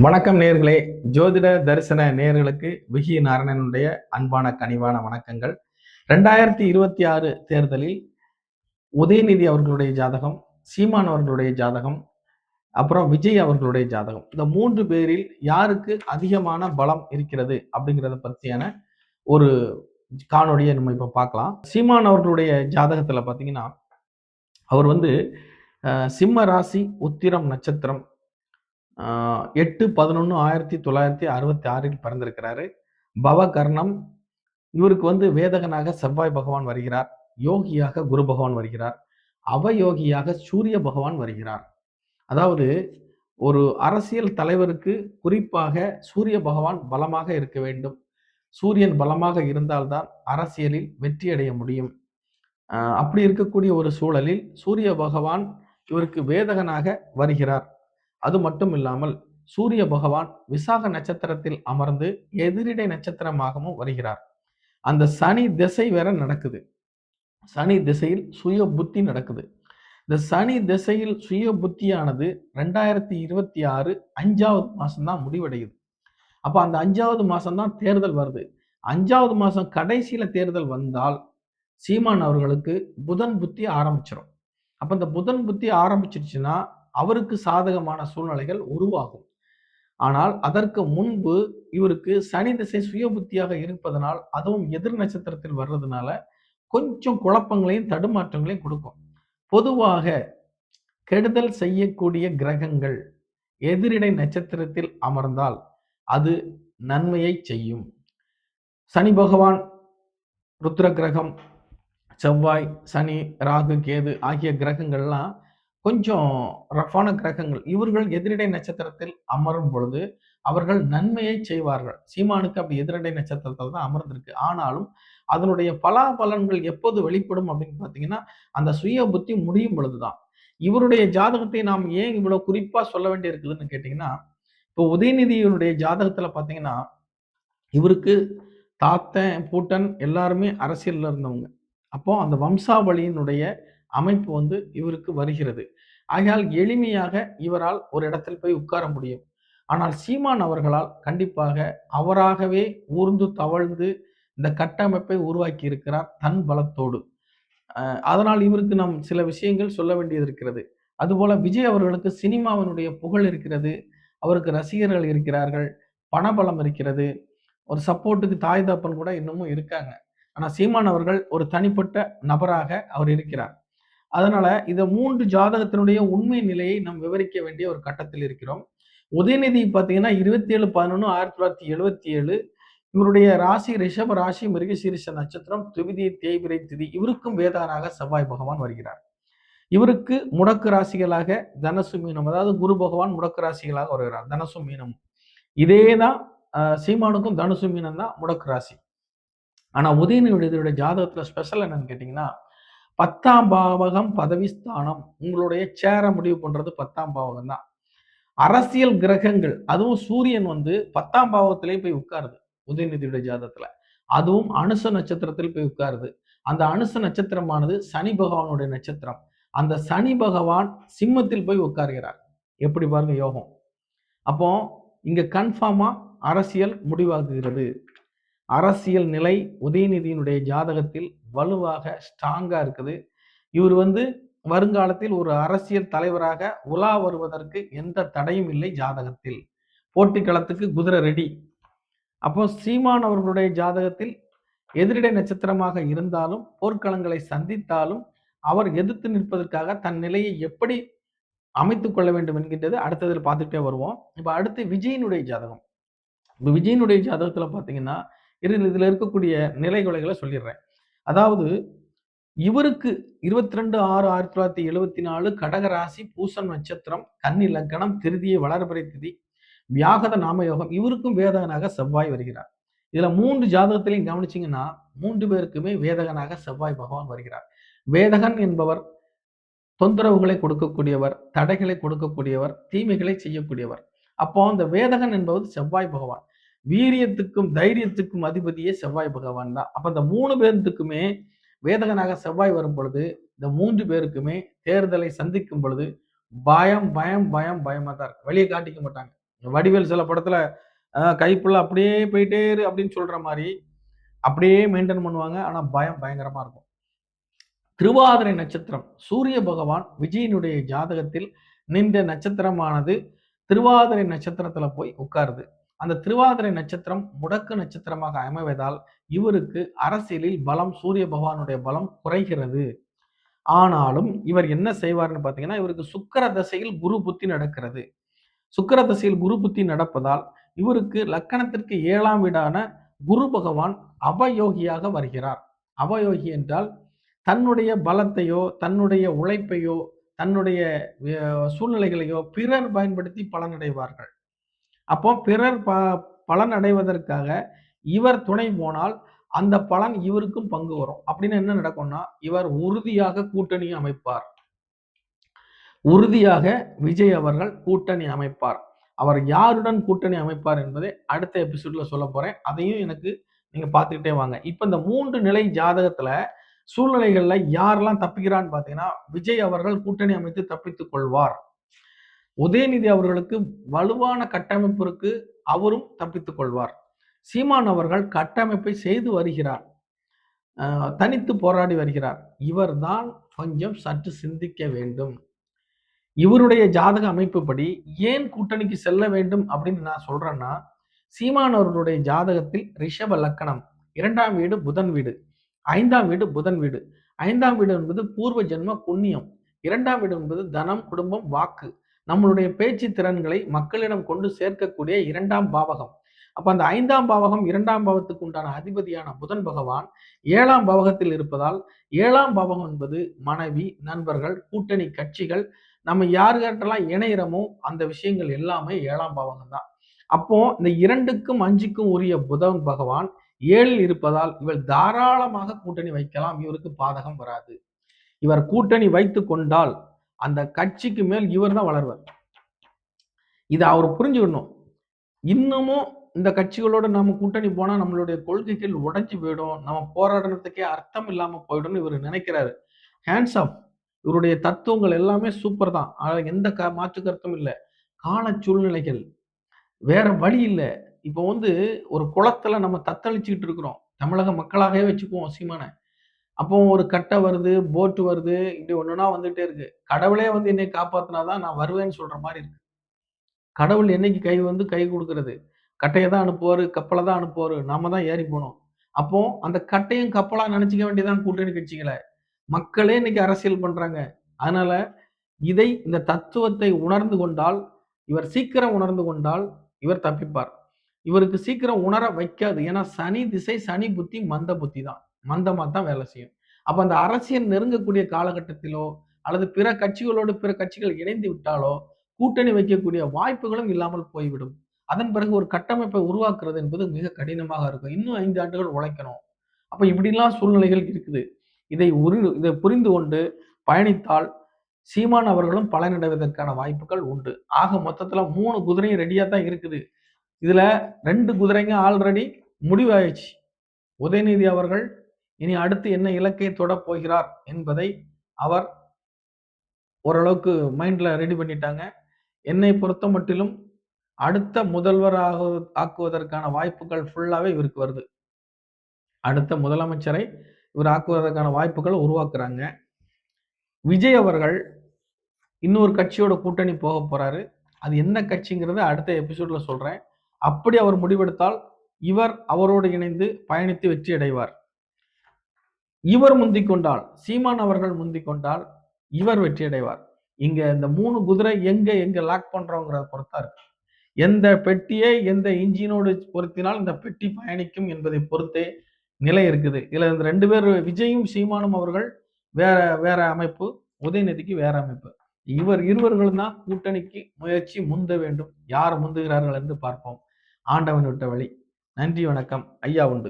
வணக்கம் நேர்களே. ஜோதிட தரிசன நேர்களுக்கு விகி நாராயணனுடைய அன்பான கனிவான வணக்கங்கள். 2026 தேர்தலில் உதயநிதி அவர்களுடைய ஜாதகம், சீமான் அவர்களுடைய ஜாதகம், அப்புறம் விஜய் அவர்களுடைய ஜாதகம், இந்த 3 பேரில் யாருக்கு அதிகமான பலம் இருக்கிறது அப்படிங்கிறத பற்றியான ஒரு காணொலியை நம்ம இப்ப பார்க்கலாம். சீமான் அவர்களுடைய ஜாதகத்துல பாத்தீங்கன்னா, அவர் சிம்ம ராசி, உத்திரம் நட்சத்திரம், 8/11/1966 பிறந்திருக்கிறாரு. பவகர்ணம். இவருக்கு வேதகனாக செவ்வாய் பகவான் வருகிறார். யோகியாக குரு பகவான் வருகிறார். அவயோகியாக சூரிய பகவான் வருகிறார். அதாவது ஒரு அரசியல் தலைவருக்கு குறிப்பாக சூரிய பகவான் பலமாக இருக்க வேண்டும். சூரியன் பலமாக இருந்தால்தான் அரசியலில் வெற்றி அடைய முடியும். அப்படி இருக்கக்கூடிய ஒரு சூழலில் சூரிய பகவான் இவருக்கு வேதகனாக வருகிறார். அது மட்டும் இல்லாமல் சூரிய பகவான் விசாக நட்சத்திரத்தில் அமர்ந்து எதிரிடை நட்சத்திரமாகவும் வருகிறார். அந்த சனி திசை வேற நடக்குது. சனி திசையில் சுய புத்தி நடக்குது. இந்த சனி திசையில் சுய புத்தியானது 2026 5வது மாசம் தான் முடிவடையுது. அப்ப அந்த 5வது மாசம் தான் தேர்தல் வருது. 5வது மாசம் கடைசியில தேர்தல் வந்தால் சீமான் அவர்களுக்கு புதன் புத்தி ஆரம்பிச்சிடும். அப்ப இந்த புதன் புத்தி ஆரம்பிச்சிருச்சுன்னா அவருக்கு சாதகமான சூழ்நிலைகள் உருவாகும். ஆனால் அதற்கு முன்பு இவருக்கு சனி திசை சுய புத்தியாக இருப்பதனால், அதுவும் எதிர் நட்சத்திரத்தில் வர்றதுனால கொஞ்சம் குழப்பங்களையும் தடுமாற்றங்களையும் கொடுக்கும். பொதுவாக கெடுதல் செய்யக்கூடிய கிரகங்கள் எதிரிடை நட்சத்திரத்தில் அமர்ந்தால் அது நன்மையை செய்யும். சனி பகவான், ருத்ர கிரகம், செவ்வாய், சனி, ராகு, கேது ஆகிய கிரகங்கள்லாம் கொஞ்சம் ரஃபான கிரகங்கள். இவர்கள் எதிரிடை நட்சத்திரத்தில் அமரும் பொழுது அவர்கள் நன்மையை செய்வார்கள். சீமானுக்கு அப்படி எதிரிடை நட்சத்திரத்தில் தான் அமர்ந்திருக்கு. ஆனாலும் அதனுடைய பலாபலன்கள் எப்போது வெளிப்படும் அப்படின்னு பார்த்தீங்கன்னா, அந்த சுய புத்தி முடியும் பொழுதுதான். இவருடைய ஜாதகத்தை நாம் ஏன் இவ்வளவு குறிப்பா சொல்ல வேண்டி இருக்குதுன்னு கேட்டீங்கன்னா, இப்போ உதயநிதியினுடைய ஜாதகத்துல பார்த்தீங்கன்னா, இவருக்கு தாத்தன், பூட்டன் எல்லாருமே அரசியல்ல இருந்தவங்க. அப்போ அந்த வம்சாவளியினுடைய அமைப்பு இவருக்கு வருகிறது. ஆகையால் எளிமையாக இவரால் ஒரு இடத்தில் போய் உட்கார முடியும். ஆனால் சீமான் அவர்களால் கண்டிப்பாக அவராகவே ஊர்ந்து தவழ்ந்து இந்த கட்டமைப்பை உருவாக்கி இருக்கிறார் தன் பலத்தோடு. அதனால் இவருக்கு நாம் சில விஷயங்கள் சொல்ல வேண்டியது இருக்கிறது. அதுபோல விஜய் அவர்களுக்கு சினிமாவினுடைய புகழ் இருக்கிறது. அவருக்கு ரசிகர்கள் இருக்கிறார்கள். பணபலம் இருக்கிறது. ஒரு சப்போர்ட்டுக்கு தாய் தகப்பன் கூட இன்னமும் இருக்காங்க. ஆனா சீமான் அவர்கள் ஒரு தனிப்பட்ட நபராக அவர் இருக்கிறார். அதனால இந்த 3 ஜாதகத்தினுடைய உண்மை நிலையை நாம் விவரிக்க வேண்டிய ஒரு கட்டத்தில் இருக்கிறோம். உதயநிதி பார்த்தீங்கன்னா 27/11/1977 இவருடைய ராசி ரிஷப ராசி, மிருகசீரிஷ நட்சத்திரம், துவிதி தேய்பிரை திதி. இவருக்கும் வேதானாக செவ்வாய் பகவான் வருகிறார். இவருக்கு முடக்கு ராசிகளாக தனுசு, மீனம், அதாவது குரு பகவான் முடக்கு ராசிகளாக வருகிறார். தனுசு, மீனம். இதேதான் சீமானுக்கும் தனுசு, மீனம் தான் முடக்கு ராசி. ஆனா உதயநிதியுடைய ஜாதகத்துல ஸ்பெஷல் என்னன்னு கேட்டீங்கன்னா, 10ஆம் பாவகம் பதவிஸ்தானம். உங்களுடைய சேர முடிவு பண்றது 10ஆம் பாவகம் தான். அரசியல் கிரகங்கள், அதுவும் சூரியன் 10ஆம் பாவத்திலே போய் உட்காருது உதயநிதியுடைய ஜாதகத்துல. அதுவும் அனுச நட்சத்திரத்தில் போய் உட்காருது. அந்த அனுச நட்சத்திரமானது சனி பகவானுடைய நட்சத்திரம். அந்த சனி பகவான் சிம்மத்தில் போய் உட்காருகிறார். எப்படி பாருங்க யோகம். அப்போ இங்க கன்ஃபார்மா அரசியல் முடிவாகுகிறது. அரசியல் நிலை உதயநிதியினுடைய ஜாதகத்தில் வலுவாக ஸ்ட்ராங்கா இருக்குது. இவர் வருங்காலத்தில் ஒரு அரசியல் தலைவராக உலா வருவதற்கு எந்த தடையும் இல்லை ஜாதகத்தில். போட்டி களத்துக்கு குதிரை ரெடி. அப்போ சீமான் அவர்களுடைய ஜாதகத்தில் எதிரிடை நட்சத்திரமாக இருந்தாலும், போர்க்களங்களை சந்தித்தாலும் அவர் எதிர்த்து நிற்பதற்காக தன் நிலையை எப்படி அமைத்துக் கொள்ள வேண்டும் என்கின்றது அடுத்ததில் பார்த்துட்டே வருவோம். இப்ப அடுத்து விஜயினுடைய ஜாதகம். இப்ப விஜயினுடைய ஜாதகத்துல பாத்தீங்கன்னா, இதுல இருக்கக்கூடிய நிலைகுலைகளை சொல்லிடுறேன். அதாவது இவருக்கு 22/6/1974 கடக ராசி, பூசம் நட்சத்திரம், கன்னி லக்னம், திருதியை வளர்பிறை திதி, வியாகத நாமயோகம். இவருக்கும் வேதகனாக செவ்வாய் வருகிறார். இதுல 3 ஜாதகத்திலையும் கவனிச்சீங்கன்னா 3 பேருக்குமே வேதகனாக செவ்வாய் பகவான் வருகிறார். வேதகன் என்பவர் தொந்தரவுகளை கொடுக்கக்கூடியவர், தடைகளை கொடுக்கக்கூடியவர், தீமைகளை செய்யக்கூடியவர். அப்போ அந்த வேதகன் என்பது செவ்வாய் பகவான். வீரியத்துக்கும் தைரியத்துக்கும் அதிபதியே செவ்வாய் பகவான் தான். அப்ப இந்த 3 பேருக்குமே வேதகனாக செவ்வாய் வரும் பொழுது, இந்த 3 பேருக்குமே தேர்தலை சந்திக்கும் பொழுது பயம் பயமா தான் இருக்கும். வெளியே காட்டிக்க மாட்டாங்க. வடிவேல் சில படத்துல கைப்புள்ள அப்படியே போயிட்டே இரு அப்படின்னு சொல்ற மாதிரி அப்படியே மெயின்டைன் பண்ணுவாங்க. ஆனா பயம் பயங்கரமா இருக்கும். திருவாதிரை நட்சத்திரம் சூரிய பகவான் விஜயனுடைய ஜாதகத்தில் நின்ற நட்சத்திரமானது திருவாதிரை நட்சத்திரத்துல போய் உட்காருது. அந்த திருவாதிரை நட்சத்திரம் முடக்கு நட்சத்திரமாக அமைவதால் இவருக்கு அரசியலில் பலம், சூரிய பகவானுடைய பலம் குறைகிறது. ஆனாலும் இவர் என்ன செய்வார்னு பார்த்தீங்கன்னா, இவருக்கு சுக்கிர தசையில் குரு புத்தி நடக்கிறது. சுக்கிர தசையில் குரு புத்தி நடப்பதால் இவருக்கு லக்கணத்திற்கு 7ஆம் வீடான குரு பகவான் அவயோகியாக வருகிறார். அவயோகி என்றால் தன்னுடைய பலத்தையோ, தன்னுடைய உழைப்பையோ, தன்னுடைய சூழ்நிலைகளையோ பிறர் பயன்படுத்தி பலனடைவார்கள். அப்போ பிறர் பலன் அடைவதற்காக இவர் துணை போனால் அந்த பலன் இவருக்கும் பங்கு வரும். அப்படின்னு என்ன நடக்கும்னா, இவர் உறுதியாக கூட்டணி அமைப்பார். உறுதியாக விஜய் அவர்கள் கூட்டணி அமைப்பார். அவர் யாருடன் கூட்டணி அமைப்பார் என்பதை அடுத்த எபிசோட்ல சொல்ல போறேன். அதையும் எனக்கு நீங்க பார்த்துக்கிட்டே வாங்க. இப்ப இந்த 3 நிலை ஜாதகத்துல சூழ்நிலைகள்ல யாரெல்லாம் தப்பிக்கிறான்னு பார்த்தீங்கன்னா, விஜய் அவர்கள் கூட்டணி அமைத்து தப்பித்துக் கொள்வார். உதயநிதி அவர்களுக்கு வலுவான கட்டமைப்பு இருக்கு. அவரும் தப்பித்துக் கொள்வார். சீமான் அவர்கள் கட்டமைப்பை செய்து வருகிறார். தனித்து போராடி வருகிறார். இவர்தான் கொஞ்சம் சற்று சிந்திக்க வேண்டும். இவருடைய ஜாதக அமைப்புப்படி ஏன் கூட்டணிக்கு செல்ல வேண்டும் அப்படின்னு நான் சொல்றேன்னா, சீமான் அவர்களுடைய ஜாதகத்தில் ரிஷப லக்கணம், 2ஆம் வீடு புதன் வீடு, 5ஆம் வீடு புதன் வீடு. 5ஆம் வீடு என்பது பூர்வ ஜென்ம புண்ணியம். 2ஆம் வீடு என்பது தனம், குடும்பம், வாக்கு. நம்மளுடைய பேச்சு திறன்களை மக்களிடம் கொண்டு சேர்க்கக்கூடிய 2ஆம் பாவகம். அப்ப அந்த 5ஆம் பாவகம் 2ஆம் பாவத்துக்கு உண்டான அதிபதியான புதன் பகவான் 7ஆம் பாவகத்தில் இருப்பதால் 7ஆம் பாவகம் என்பது மனைவி, நண்பர்கள், கூட்டணி கட்சிகள், நம்ம யாருக்கிட்டலாம் இணையிறமோ அந்த விஷயங்கள் எல்லாமே 7ஆம் பாவகம் தான். அப்போ இந்த 2க்கும் 5க்கும் உரிய புதன் பகவான் 7ல் இருப்பதால் இவர் தாராளமாக கூட்டணி வைக்கலாம். இவருக்கு பாதகம் வராது. இவர் கூட்டணி வைத்துக் கொண்டால் அந்த கட்சிக்கு மேல் இவர் தான் வளர்வார். இதை அவர் புரிஞ்சுக்கணும். இன்னமும் இந்த கட்சிகளோட நம்ம கூட்டணி போனா நம்மளுடைய கொள்கைகள் உடைஞ்சு போயிடும், நம்ம போராடுறதுக்கே அர்த்தம் இல்லாம போயிடும்னு இவர் நினைக்கிறாரு. Hands off. இவருடைய தத்துவங்கள் எல்லாமே சூப்பர் தான். எந்த மாற்று கருத்தும் இல்லை. கால சூழ்நிலைகள் வேற வழி இல்லை. இப்போ ஒரு குளத்துல நம்ம தத்தளிச்சுக்கிட்டு இருக்கிறோம். தமிழக மக்களாகவே வச்சுக்குவோம் சீமான. அப்போ ஒரு கட்டை வருது, போட்டு வருது, இப்படி ஒண்ணுனா வந்துட்டே இருக்கு. கடவுளே என்னை காப்பாத்தினாதான் நான் வருவேன்னு சொல்ற மாதிரி இருக்கு. கடவுள் என்னைக்கு கை கொடுக்கிறது? கட்டையை தான் அனுப்புவாரு, கப்பலை தான் அனுப்புவாரு. நாம தான் ஏறி போனோம். அப்போ அந்த கட்டையும் கப்பலா நினைச்சுக்க வேண்டியதான் கூட்டணி கட்சிகளை. மக்களே இன்னைக்கு அரசியல் பண்றாங்க. அதனால இந்த தத்துவத்தை உணர்ந்து கொண்டால், இவர் சீக்கிரம் உணர்ந்து கொண்டால் இவர் தப்பிப்பார். இவருக்கு சீக்கிரம் உணர வைக்காது. ஏன்னா சனி திசை, சனி புத்தி மந்த புத்தி தான். மந்தமா தான் வேலை செய்யும். அப்ப அந்த அரசியல் நெருங்கக்கூடிய காலகட்டத்திலோ அல்லது பிற கட்சிகளோடு பிற கட்சிகள் இணைந்து விட்டாலோ கூட்டணி வைக்கக்கூடிய வாய்ப்புகளும் இல்லாமல் போய்விடும். அதன் பிறகு ஒரு கட்டமைப்பை உருவாக்குறது என்பது மிக கடினமாக இருக்கும். இன்னும் 5 ஆண்டுகள் உழைக்கணும். அப்ப இப்படிலாம் சூழ்நிலைகள் இருக்குது. இதை புரிந்து கொண்டு பயணித்தால் சீமான் அவர்களும் பலனடைவதற்கான வாய்ப்புகள் உண்டு. ஆக மொத்தத்துல 3 குதிரையும் ரெடியா தான் இருக்குது. இதுல 2 குதிரைங்க ஆல்ரெடி முடிவாயிடுச்சு. உதயநிதி அவர்கள் இனி அடுத்து என்ன இலக்கை தொடப் போகிறார் என்பதை அவர் ஓரளவுக்கு மைண்ட்ல ரெடி பண்ணிட்டாங்க. என்னை பொறுத்த மட்டிலும் அடுத்த முதல்வராக ஆக்குவதற்கான வாய்ப்புகள் ஃபுல்லாவே இவருக்கு வருது. அடுத்த முதலமைச்சரை இவர் ஆக்குவதற்கான வாய்ப்புகளை உருவாக்குறாங்க. விஜய் அவர்கள் இன்னொரு கட்சியோட கூட்டணி போக போறாரு. அது என்ன கட்சிங்கிறத அடுத்த எபிசோட்ல சொல்றேன். அப்படி அவர் முடிவெடுத்தால் இவர் அவரோடு இணைந்து பயணித்து வெற்றி அடைவார். இவர் முந்திக் கொண்டால், சீமான் அவர்கள் முந்திக் கொண்டால் இவர் வெற்றி அடைவார். இங்க இந்த 3 குதிரை எங்க லாக் பண்றோங்கிறத பொறுத்தா இருக்கு. எந்த பெட்டியை எந்த இன்ஜினோடு பொருத்தினால் இந்த பெட்டி பயணிக்கும் என்பதை பொறுத்தே நிலை இருக்குது. இதுல இந்த 2 பேர் விஜயும் சீமானும் அவர்கள் வேற வேற அமைப்பு, உதயநிதிக்கு வேற அமைப்பு. இவர் இருவர்களும் தான் கூட்டணிக்கு முயற்சி முந்த வேண்டும். யார் முந்துகிறார்கள் என்று பார்ப்போம். ஆண்டவன் விட்ட வழி. நன்றி, வணக்கம். ஐயா உண்டு.